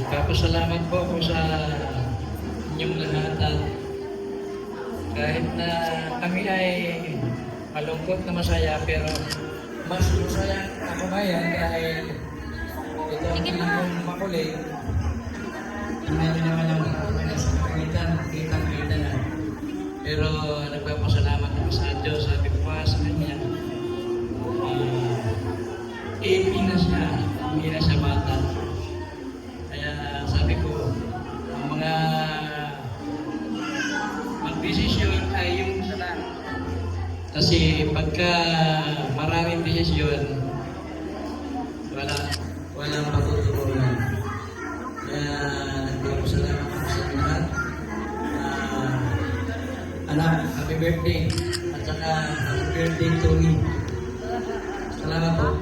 Nagpapasalamat po ako sa inyong lahat at kahit na kami ay malungkot na masaya pero mas masaya ako ngayon dahil ito ang inyong makulit. Medyo naman ang sa kapitan, kitang-kita na. Pero nagpapasalamat ako sa Diyos, sabi ko pa sa Kanya. 18 na siya, hindi na siya bata. Kaya sabi ko, ang mga magdesisyon ay yung sa lang. Kasi pagka maraming desisyon, walang patutunan. Kaya nagpapasalamat ako sa lahat. Anak, happy birthday. At saka happy birthday, Tony. Salamat po.